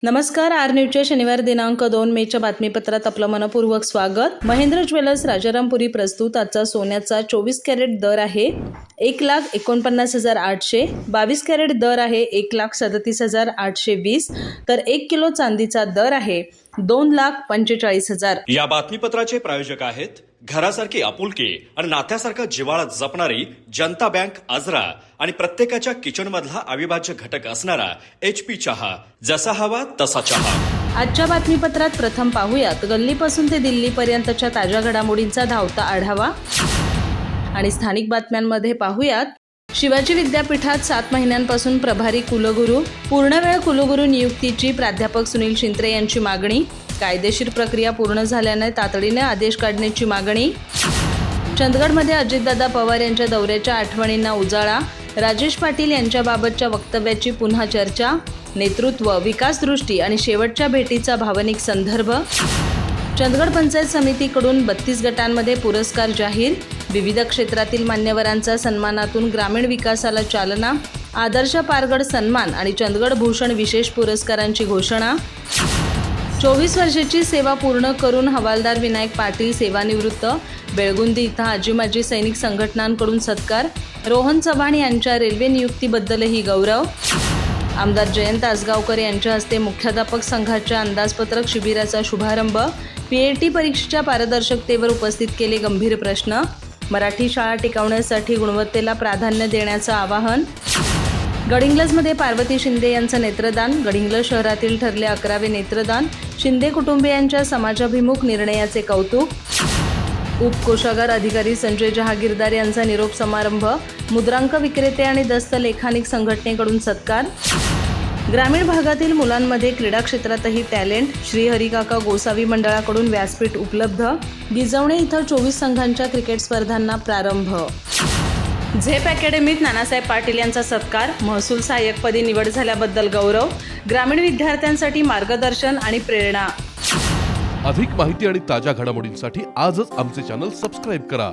नमस्कार, आर न्यूजच्या शनिवार दिनांक 2 मेच्या बातमीपत्रात आपलं मनपूर्वक स्वागत। महेंद्र ज्वेलर्स राजारामपुरी प्रस्तुत आजचा सोन्याचा 24 कॅरेट दर आहे 1,49,800, 22 कॅरेट दर आहे 1,37,820, तर 1 किलो चांदीचा दर आहे 2,45,000। या बातमीपत्राचे प्रायोजक आहेत घरासारखी आपुलकी आणि नात्यासारखा जिव्हाळा जपणारी जनता बँक आजरा आणि प्रत्येकाच्या किचन मधला अविभाज्य घटक असणारा HP चहा, जसा हवा तसा चहा। आजच्या बातमीपत्रात प्रथम पाहूयात गल्लीपासून ते दिल्लीपर्यंतच्या ताज्या घडामोडींचा धावता आढावा आणि स्थानिक बातम्यांमध्ये पाहूयात शिवाजी विद्यापीठात 7 महिन्यांपासून प्रभारी कुलगुरू, पूर्णवेळ कुलगुरू नियुक्तीची प्राध्यापक सुनील शिंत्रे यांची मागणी, कायदेशीर प्रक्रिया पूर्ण झाल्याने तातडीने आदेश काढण्याची मागणी, चंदगडमध्ये अजितदादा पवार यांच्या दौऱ्याच्या आठवणींना उजाळा, राजेश पाटील यांच्याबाबतच्या वक्तव्याची पुन्हा चर्चा, नेतृत्व, विकासदृष्टी आणि शेवटच्या भेटीचा भावनिक संदर्भ, चंदगड पंचायत समितीकडून 32 गटांमध्ये पुरस्कार जाहीर, विविध क्षेत्रातील मान्यवरांचा सन्मानातून ग्रामीण विकासाला चालना, आदर्श पारगड सन्मान आणि चंदगड भूषण विशेष पुरस्कारांची घोषणा, 24 वर्षाची सेवा पूर्ण करून हवालदार विनायक पाटील सेवानिवृत्त, बेळगुंदी इथं आजी माजी सैनिक संघटनांकडून सत्कार, रोहन चव्हाण यांच्या रेल्वे नियुक्तीबद्दलही गौरव, आमदार जयंत आसगावकर यांच्या हस्ते मुख्याध्यापक संघाच्या अंदाजपत्रक शिबिराचा शुभारंभ, PAT परीक्षेच्या पारदर्शकतेवर उपस्थित केले गंभीर प्रश्न, मराठी शाळा टिकवण्यासाठी गुणवत्तेला प्राधान्य देण्याचं आवाहन, गडिंग्लजमध्ये पार्वती शिंदे यांचं नेत्रदान, गडिंग्लज शहरातील ठरले 11वे नेत्रदान, शिंदे कुटुंबियांच्या समाजाभिमुख निर्णयाचे कौतुक, उपकोषागार अधिकारी संजय जहागीरदार यांचा निरोप समारंभ, मुद्रांक विक्रेते आणि दस्तलेखानिक संघटनेकडून सत्कार, ग्रामीण भागातील मुलांमध्ये क्रीडा क्षेत्रातही टॅलेंट, श्री हरिकाका गोसावी मंडळाकडून व्यासपीठ उपलब्ध, गिजवणे इथं 24 संघांच्या क्रिकेट स्पर्धांना प्रारंभ, झेप अकॅडमीत नानासाहेब पाटील यांचा सत्कार, महसूल सहाय्यकपदी निवड झाल्याबद्दल गौरव, ग्रामीण विद्यार्थ्यांसाठी मार्गदर्शन आणि प्रेरणा। अधिक माहिती आणि ताज्या घडामोडींसाठी आजच आमचे चॅनल सबस्क्राइब करा।